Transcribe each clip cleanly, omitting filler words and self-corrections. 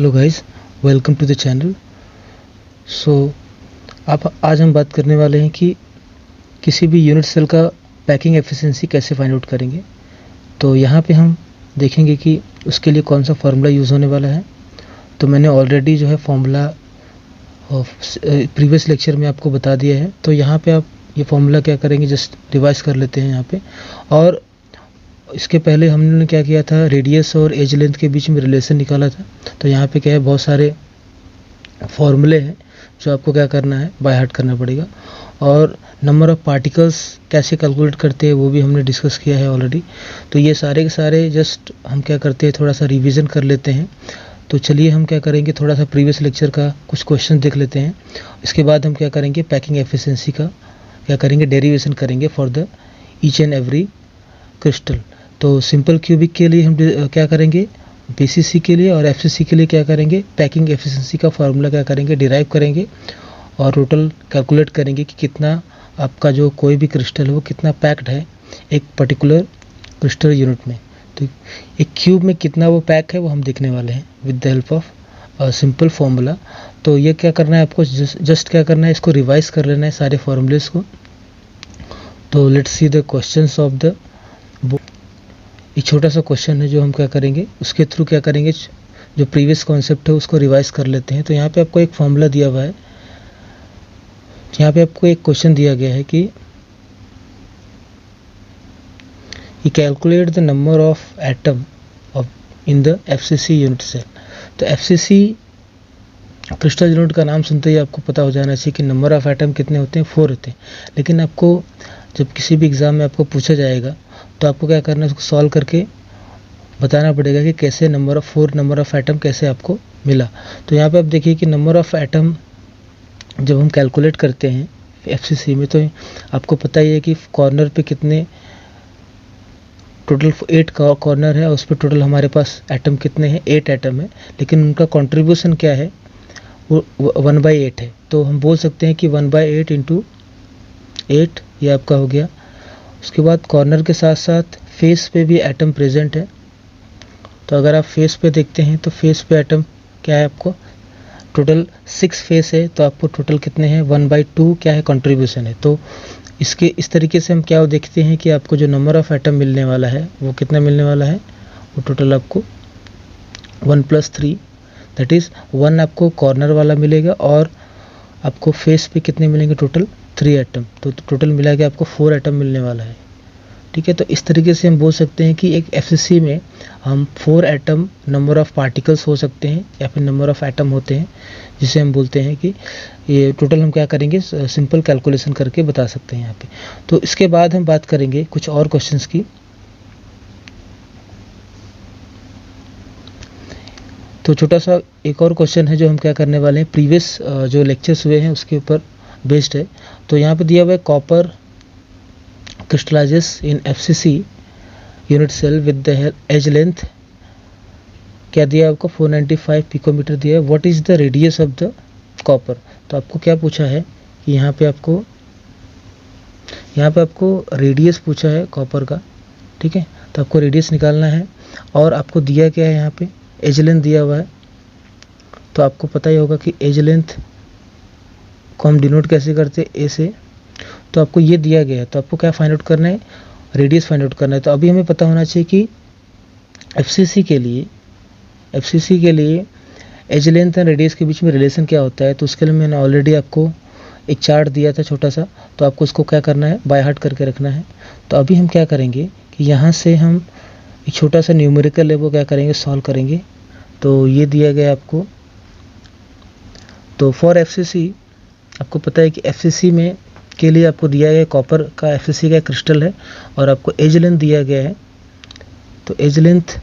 Hello guys, welcome to the channel. आप आज हम बात करने वाले हैं कि किसी भी यूनिट सेल का पैकिंग एफिशिएंसी कैसे फाइंड आउट करेंगे। तो यहाँ पे हम देखेंगे कि उसके लिए कौन सा फार्मूला यूज़ होने वाला है। तो मैंने ऑलरेडी जो है फार्मूला प्रीवियस लेक्चर में आपको बता दिया है। तो यहाँ पे आप ये फार्मूला क्या करेंगे, जस्ट रिवाइज कर लेते हैं यहाँ पे। और इसके पहले हमने क्या किया था, रेडियस और एज लेंथ के बीच में रिलेशन निकाला था। तो यहाँ पे क्या है, बहुत सारे फॉर्मूले हैं जो आपको क्या करना है, बाय हार्ट करना पड़ेगा। और नंबर ऑफ पार्टिकल्स कैसे कैलकुलेट करते हैं वो भी हमने डिस्कस किया है ऑलरेडी। तो ये सारे के सारे जस्ट हम क्या करते हैं, थोड़ा सा रिवीजन कर लेते हैं। तो चलिए हम क्या करेंगे, थोड़ा सा प्रीवियस लेक्चर का कुछ क्वेश्चन देख लेते हैं। इसके बाद हम क्या करेंगे, पैकिंग एफिशिएंसी का क्या करेंगे, डेरिवेशन करेंगे for the each and every crystal. तो सिंपल क्यूबिक के लिए हम क्या करेंगे, बीसीसी के लिए और एफसीसी के लिए क्या करेंगे, पैकिंग एफिशिएंसी का फार्मूला क्या करेंगे, डिराइव करेंगे और टोटल कैलकुलेट करेंगे कि कितना आपका जो कोई भी क्रिस्टल है वो कितना पैक्ड है एक पर्टिकुलर क्रिस्टल यूनिट में। तो एक क्यूब में कितना वो पैक है वो हम देखने वाले हैं with the help of simple formula. तो ये क्या करना है आपको, जस्ट क्या करना है, इसको रिवाइज कर लेना है सारे फार्मूलेस को। तो let's see the questions of the book. एक छोटा सा क्वेश्चन है जो हम क्या करेंगे, उसके थ्रू क्या करेंगे, जो प्रीवियस कॉन्सेप्ट है उसको रिवाइज कर लेते हैं। तो यहाँ पे आपको एक फॉर्मूला दिया हुआ है, यहाँ पे आपको एक क्वेश्चन दिया गया है कि calculate the number of atom of in the FCC unit cell. तो एफसीसी क्रिस्टल यूनिट का नाम सुनते ही आपको पता हो जाना चाहिए कि नंबर ऑफ एटम कितने होते हैं, 4 होते हैं। लेकिन आपको जब किसी भी एग्जाम में आपको पूछा जाएगा तो आपको क्या करना है, उसको सॉल्व करके बताना पड़ेगा कि कैसे नंबर ऑफ एटम कैसे आपको मिला। तो यहाँ पे आप देखिए कि नंबर ऑफ एटम जब हम कैलकुलेट करते हैं एफसीसी में, तो आपको पता ही है कि कॉर्नर पे कितने, टोटल 8 का कॉर्नर है और उस पर टोटल हमारे पास एटम कितने हैं, 8 एटम है। लेकिन उनका कंट्रीब्यूशन क्या है, वो 1/8 है। तो हम बोल सकते हैं कि 1/8 इंटू 8 ये आपका हो गया। उसके बाद कॉर्नर के साथ साथ फेस पे भी एटम प्रेजेंट है। तो अगर आप फेस पे देखते हैं तो फेस पे एटम क्या है, आपको टोटल 6 फेस है। तो आपको टोटल कितने हैं, 1/2 क्या है, कंट्रीब्यूशन है। तो इसके इस तरीके से हम क्या देखते हैं कि आपको जो नंबर ऑफ एटम मिलने वाला है वो कितना मिलने वाला है, वो टोटल आपको 1 + 3 दैट इज़ 1 आपको कॉर्नर वाला मिलेगा और आपको फेस पे कितने मिलेंगे, टोटल 3 एटम। तो टोटल मिला के आपको 4 एटम मिलने वाला है। ठीक है, तो इस तरीके से हम बोल सकते हैं कि एक एफसीसी में हम 4 एटम नंबर ऑफ पार्टिकल्स हो सकते हैं या फिर नंबर ऑफ एटम होते हैं, जिसे हम बोलते हैं कि ये टोटल हम क्या करेंगे, सिंपल कैलकुलेशन करके बता सकते हैं यहाँ पे। तो इसके बाद हम बात करेंगे कुछ और क्वेश्चंस की। तो छोटा सा एक और क्वेश्चन है जो हम क्या करने वाले हैं, प्रीवियस जो लेक्चर्स हुए हैं उसके ऊपर बेस्ड है। तो यहाँ पे दिया हुआ है copper crystallizes in FCC unit cell with the edge length, क्या दिया है आपको, 495 पिकोमीटर दिया है। What is the radius of the copper. तो आपको क्या पूछा है कि यहाँ पे आपको रेडियस पूछा है कॉपर का। ठीक है, तो आपको रेडियस निकालना है और आपको दिया क्या है, यहाँ पे एज लेंथ दिया हुआ है। तो आपको पता ही होगा कि एज लेंथ को हम डिनोट कैसे करते हैं, ए से। तो आपको ये दिया गया है, तो आपको क्या फाइंड आउट करना है, रेडियस फाइंड आउट करना है। तो अभी हमें पता होना चाहिए कि एफसीसी के लिए एज लेंथ एंड रेडियस के बीच में रिलेशन क्या होता है। तो उसके लिए मैंने ऑलरेडी आपको एक चार्ट दिया था छोटा सा, तो आपको उसको क्या करना है, बाय हार्ट करके रखना है। तो अभी हम क्या करेंगे कि यहाँ से हम एक छोटा सा न्यूमेरिकल है वो क्या करेंगे, सॉल्व करेंगे। तो ये दिया गया आपको। तो फॉर एफसीसी आपको पता है कि एफसीसी में के लिए आपको दिया गया कॉपर का एफसीसी का क्रिस्टल है और आपको एज लेंथ दिया गया है। तो एज लेंथ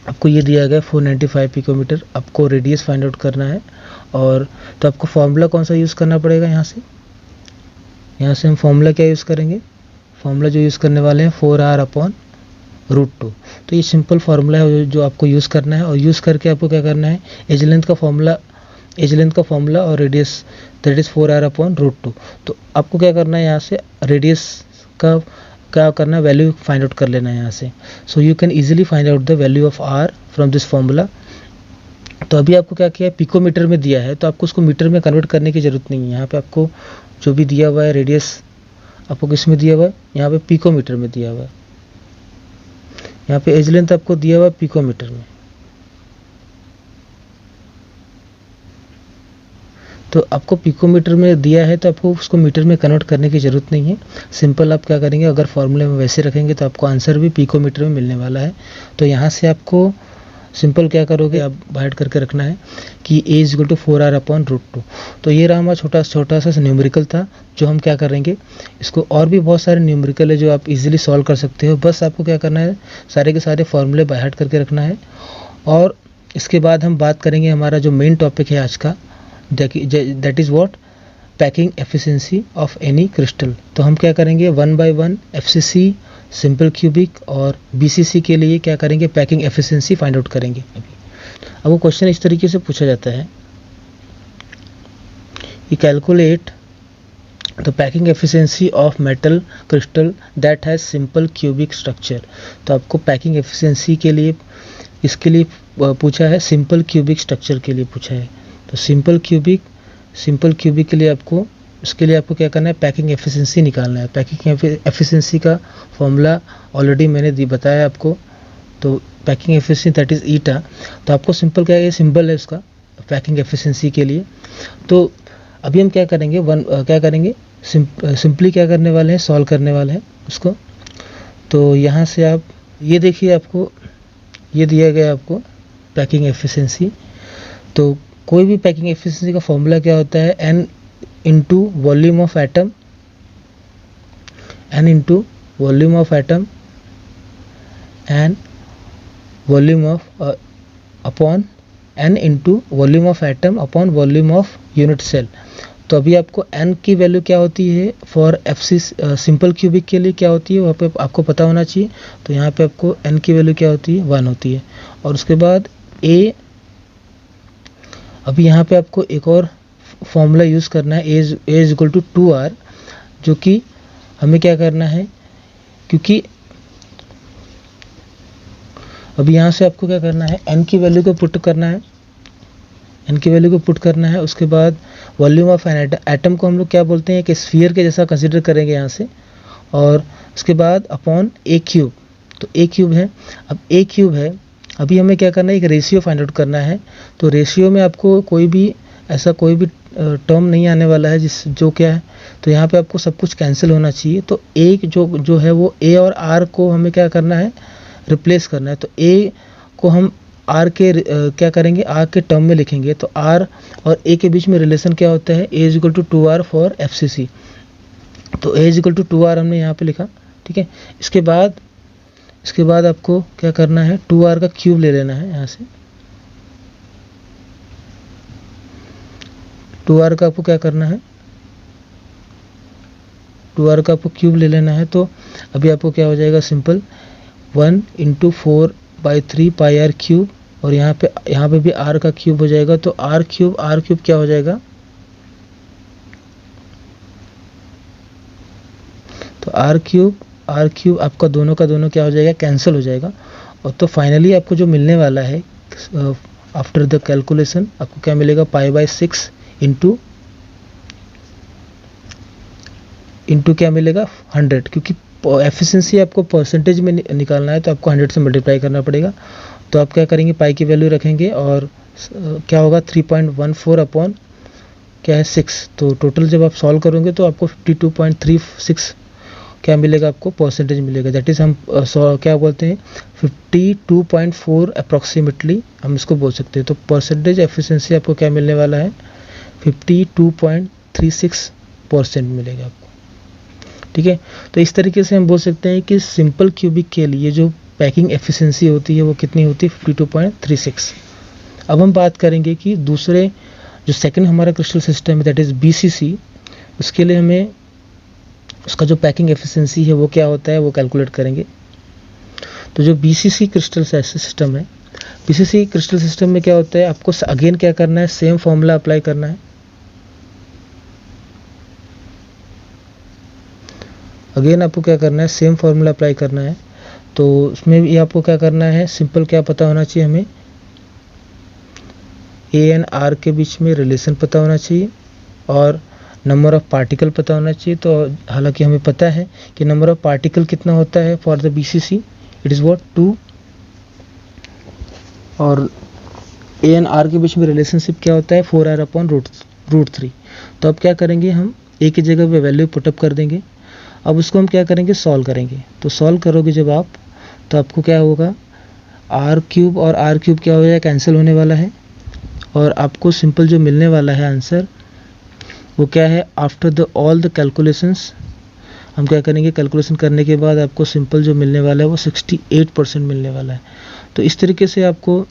आपको ये दिया गया 495 पिकोमीटर। आपको रेडियस फाइंड आउट करना है। और तो आपको फार्मूला कौन सा यूज़ करना पड़ेगा, यहाँ से हम फार्मूला क्या यूज़ करेंगे, फार्मूला जो यूज़ करने वाले हैं 4r/√2। तो ये सिंपल फार्मूला है जो आपको यूज़ करना है। और यूज़ करके आपको क्या करना है, एज लेंथ का फार्मूला और रेडियस दैट इज़ 4r/√2। तो आपको क्या करना है, यहाँ से रेडियस का क्या करना है, वैल्यू फाइंड आउट कर लेना है यहाँ से। So you can easily find out the value of r from this formula. तो अभी आपको क्या किया है, पिकोमीटर में दिया है, तो आपको उसको मीटर में कन्वर्ट करने की ज़रूरत नहीं है। यहाँ पे आपको जो भी दिया हुआ है रेडियस आपको किस में दिया हुआ है, यहाँ पे पिकोमीटर में दिया हुआ है। यहाँ पे एज लेंथ आपको दिया हुआ है पिकोमीटर में। तो आपको पिकोमीटर में दिया है तो आपको उसको मीटर में कन्वर्ट करने की ज़रूरत नहीं है। सिंपल आप क्या करेंगे, अगर फॉर्मूले में वैसे रखेंगे तो आपको आंसर भी पिकोमीटर में मिलने वाला है। तो यहाँ से आपको सिंपल क्या करोगे, आप बाइट करके रखना है कि a is equal to 4r/√2। तो ये रहा हमारा छोटा सा न्यूमेरिकल था, जो हम क्या करेंगे, इसको और भी बहुत सारे न्यूमेरिकल है जो आप इजीली सॉल्व कर सकते हो। बस आपको क्या करना है, सारे के सारे फॉर्मूले बाय हार्ट करके रखना है। और इसके बाद हम बात करेंगे हमारा जो मेन टॉपिक है आज का, that is what, packing efficiency of any crystal. तो हम क्या करेंगे, 1 बाय 1 एफसीसी, सिंपल क्यूबिक और बीसीसी के लिए क्या करेंगे, पैकिंग एफिशिएंसी फाइंड आउट करेंगे। अब वो क्वेश्चन इस तरीके से पूछा जाता है कि calculate the packing efficiency of metal crystal that has simple cubic structure. तो आपको पैकिंग एफिशिएंसी के लिए इसके लिए पूछा है, सिंपल क्यूबिक स्ट्रक्चर के लिए पूछा है। तो सिंपल क्यूबिक के लिए आपको, उसके लिए आपको क्या करना है, पैकिंग एफिशिएंसी निकालना है। पैकिंग एफिशिएंसी का फॉर्मूला ऑलरेडी मैंने बताया आपको। तो packing efficiency that is eta. तो आपको सिंपल क्या है, ये सिंबल है उसका पैकिंग एफिशिएंसी के लिए। तो अभी हम क्या करेंगे, सिंपली क्या करने वाले हैं, सॉल्व करने वाले हैं उसको। तो यहाँ से आप ये देखिए, आपको ये दिया गया आपको पैकिंग एफिशिएंसी। तो कोई भी पैकिंग एफिशिएंसी का फॉर्मूला क्या होता है, n into volume of atom, n into volume of atom and volume of upon n into volume of atom upon volume of unit cell. तो अभी आपको n की वैल्यू क्या होती है फॉर एफसी सिंपल क्यूबिक के लिए क्या होती है, वहाँ पे आपको पता होना चाहिए। तो यहाँ पे आपको n की वैल्यू क्या होती है, 1 होती है। और उसके बाद a, अभी यहाँ पे आपको एक और फॉर्मूला यूज़ करना है, a is equal to 2r, जो कि हमें क्या करना है, क्योंकि अभी यहाँ से आपको क्या करना है, n की वैल्यू को पुट करना है, उसके बाद वॉल्यूम ऑफ एन एटम को हम लोग क्या बोलते हैं, एक स्फीयर के जैसा कंसिडर करेंगे यहाँ से, और उसके बाद अपॉन a क्यूब। तो a क्यूब है, अब a क्यूब है, अभी हमें क्या करना है, एक रेशियो फाइंड आउट करना है। तो रेशियो में आपको कोई भी टर्म नहीं आने वाला है जो क्या है, तो यहाँ पे आपको सब कुछ कैंसिल होना चाहिए। तो एक जो है वो a और r को हमें क्या करना है, रिप्लेस करना है। तो a को हम r के क्या करेंगे, r के टर्म में लिखेंगे। तो r और a के बीच में रिलेशन क्या होता है, a is equal to 2r for FCC. तो a is equal to 2r हमने यहाँ पे लिखा, ठीक है। इसके बाद आपको क्या करना है, 2r का क्यूब ले लेना है यहाँ से। 2r का आपको क्या करना है, 2r का आपको क्यूब ले लेना है। तो अभी आपको क्या हो जाएगा, simple 1 into 4/3 pi r cube, और यहाँ पे भी r का क्यूब हो जाएगा। तो r क्यूब क्या हो जाएगा, तो r क्यूब आपका दोनों का दोनों क्या हो जाएगा, कैंसिल हो जाएगा। और तो फाइनली आपको जो मिलने वाला है आफ्टर द कैलकुलेशन, आपको क्या मिलेगा, π/6 इंटू क्या मिलेगा, 100। क्योंकि एफिशिएंसी आपको परसेंटेज में निकालना है, तो आपको 100 से मल्टीप्लाई करना पड़ेगा। तो आप क्या करेंगे, पाई की वैल्यू रखेंगे और क्या होगा, 3.14 अपॉन क्या है 6। तो टोटल जब आप सॉल्व करोगे तो आपको 52.36 क्या मिलेगा, आपको परसेंटेज मिलेगा। दैट इज हम क्या बोलते हैं, 52.4 अप्रॉक्सीमेटली हम इसको बोल सकते हैं। तो परसेंटेज एफिशिएंसी आपको क्या मिलने वाला है, 52.36% मिलेगा आपको, ठीक है। तो इस तरीके से हम बोल सकते हैं कि सिंपल क्यूबिक के लिए जो पैकिंग एफिशिएंसी होती है वो कितनी होती है, 52.36। अब हम बात करेंगे कि दूसरे जो सेकंड हमारा क्रिस्टल सिस्टम है दैट इज बीसीसी, उसके लिए हमें उसका जो पैकिंग एफिशिएंसी है वो क्या होता है वो कैलकुलेट करेंगे। तो जो बीसीसी क्रिस्टल सिस्टम है, बीसीसी क्रिस्टल सिस्टम में क्या होता है, आपको अगेन क्या करना है, सेम फॉर्मूला अप्लाई करना है। अगेन आपको क्या करना है, सेम फॉर्मूला अप्लाई करना है। तो उसमें भी आपको क्या करना है, सिंपल क्या पता होना चाहिए हमें, ए एंड आर के बीच में रिलेशन पता होना चाहिए और नंबर ऑफ पार्टिकल पता होना चाहिए। तो हालांकि हमें पता है कि नंबर ऑफ पार्टिकल कितना होता है for the BCC, it is what 2, और ए एंड आर के बीच में रिलेशनशिप क्या होता है 4r/√3। तो अब क्या करेंगे, हम ए की जगह पे वैल्यू पुटअप कर देंगे। अब उसको हम क्या करेंगे, सॉल्व करेंगे। तो सॉल्व करोगे जब आप, तो आपको क्या होगा, r³ और r³ क्या हो जाएगा, कैंसिल होने वाला है, और आपको सिंपल जो मिलने वाला है आंसर वो क्या है, आफ्टर ऑल द कैलकुलेशंस हम क्या करेंगे, कैलकुलेशन करने के बाद आपको सिंपल जो मिलने वाला है वो 68% मिलने वाला है। तो इस तरीके से आपको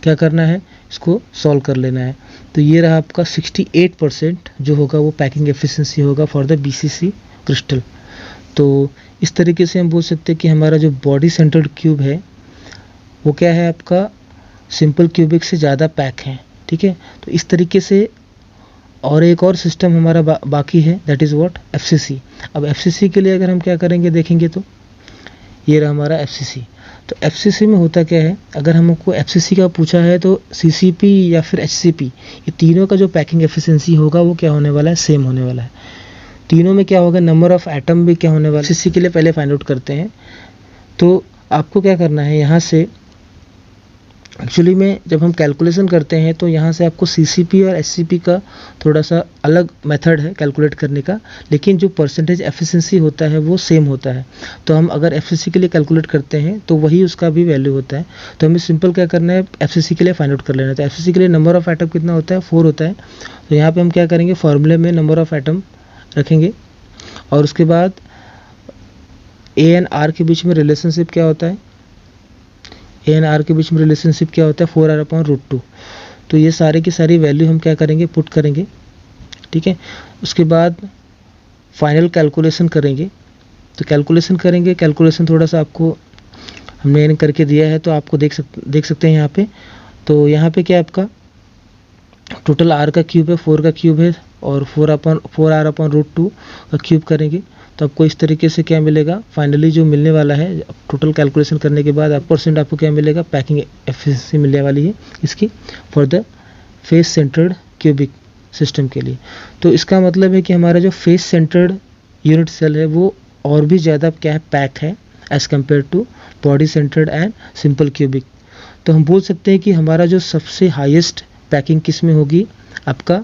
क्या करना है, इसको सॉल्व कर लेना है। तो ये रहा आपका 68% जो होगा वो पैकिंग एफिशिएंसी होगा फॉर द बीसीसी क्रिस्टल। तो इस तरीके से हम बोल सकते हैं कि हमारा जो बॉडी सेंटर्ड क्यूब है वो क्या है, आपका सिंपल क्यूबिक से ज़्यादा पैक है। ठीक है, तो इस तरीके से और एक और सिस्टम हमारा बाकी है, दैट इज़ व्हाट, एफसीसी। अब एफसीसी के लिए अगर हम क्या करेंगे देखेंगे तो ये रहा हमारा एफसीसी। तो एफसीसी में होता क्या है, अगर हमको एफसीसी का पूछा है तो सीसीपी या फिर एचसीपी, ये तीनों का जो पैकिंग एफिशिएंसी होगा वो क्या होने वाला है, सेम होने वाला है। तीनों में क्या होगा, नंबर ऑफ एटम भी क्या होने वाला है। एफसीसी के लिए पहले फाइंड आउट करते हैं। तो आपको क्या करना है, यहाँ से एक्चुअली में जब हम कैलकुलेशन करते हैं तो यहाँ से आपको सीसीपी और एचसीपी का थोड़ा सा अलग मेथड है कैलकुलेट करने का, लेकिन जो परसेंटेज एफिशिएंसी होता है वो सेम होता है। तो हम अगर एफसीसी के लिए कैलकुलेट करते हैं तो वही उसका भी वैल्यू होता है। तो हमें सिंपल क्या करना है, एफसीसी के लिए फाइंड आउट कर लेना है। तो एफसीसी के लिए नंबर ऑफ एटम कितना होता है, 4 होता है। तो यहाँ पर हम क्या करेंगे, फॉर्मूले में नंबर ऑफ एटम रखेंगे और उसके बाद ए एंड आर के बीच में रिलेशनशिप क्या होता है, ए एंड आर के बीच में रिलेशनशिप क्या होता है, 4r/√2। तो ये सारे की सारी वैल्यू हम क्या करेंगे, पुट करेंगे। ठीक है, उसके बाद फाइनल कैलकुलेशन करेंगे। तो कैलकुलेशन करेंगे, कैलकुलेशन थोड़ा सा आपको हमने करके दिया है तो आपको देख सकते हैं यहाँ पे। तो यहाँ पे क्या आपका टोटल r का क्यूब है, 4 का क्यूब है, और 4r/√2 का क्यूब करेंगे तो आपको इस तरीके से क्या मिलेगा, फाइनली जो मिलने वाला है टोटल कैलकुलेशन करने के बाद % आपको क्या मिलेगा, पैकिंग एफिशिएंसी मिलने वाली है इसकी for the face centred cubic system के लिए। तो इसका मतलब है कि हमारा जो फेस सेंटर्ड यूनिट सेल है वो और भी ज़्यादा क्या है, पैक है as compared to body centred and simple cubic. तो हम बोल सकते हैं कि हमारा जो सबसे हाईएस्ट पैकिंग किस में होगी, आपका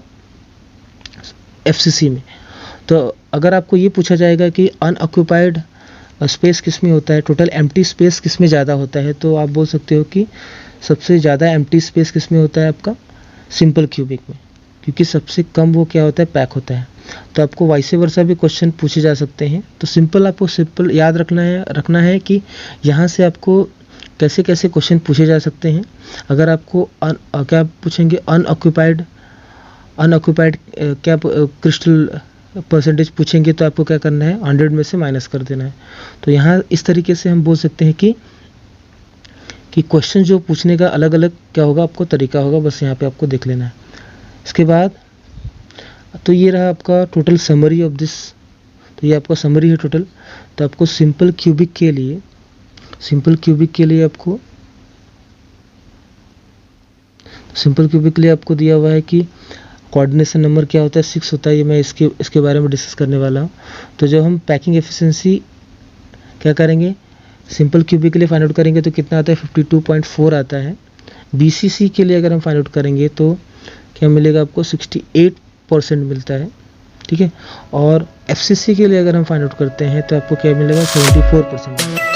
एफसीसी में। तो अगर आपको ये पूछा जाएगा कि अनऑक्यूपाइड स्पेस किस में होता है, टोटल एम्प्टी स्पेस किस में ज़्यादा होता है, तो आप बोल सकते हो कि सबसे ज़्यादा एम्प्टी स्पेस किस में होता है, आपका सिंपल क्यूबिक में, क्योंकि सबसे कम वो क्या होता है, पैक होता है। तो आपको वाइस वर्सा भी क्वेश्चन पूछे जा सकते हैं। तो आपको सिंपल याद रखना है कि यहाँ से आपको कैसे कैसे क्वेश्चन पूछे जा सकते हैं। अगर आपको क्या पूछेंगे, अनऑक्यूपाइड क्या क्रिस्टल परसेंटेज पूछेंगे तो आपको क्या करना है, 100 में से माइनस कर देना है। तो यहाँ इस तरीके से हम बोल सकते हैं कि क्वेश्चन जो पूछने का अलग अलग क्या होगा, आपको तरीका होगा, बस यहाँ पे आपको देख लेना है। इसके बाद तो ये रहा आपका टोटल समरी ऑफ दिस। तो ये आपका समरी है टोटल। तो आपको सिंपल क्यूबिक के लिए आपको दिया हुआ है कि कोऑर्डिनेशन नंबर क्या होता है, 6 होता है। ये मैं इसके बारे में डिस्कस करने वाला हूँ। तो जब हम पैकिंग एफिशिएंसी क्या करेंगे, सिंपल क्यूबिक के लिए फाइंड आउट करेंगे तो कितना आता है, 52.4 आता है। बीसीसी के लिए अगर हम फाइंड आउट करेंगे तो क्या मिलेगा, आपको 68% मिलता है। ठीक है, और एफसीसी के लिए अगर हम फाइंड आउट करते हैं तो आपको क्या मिलेगा, 74%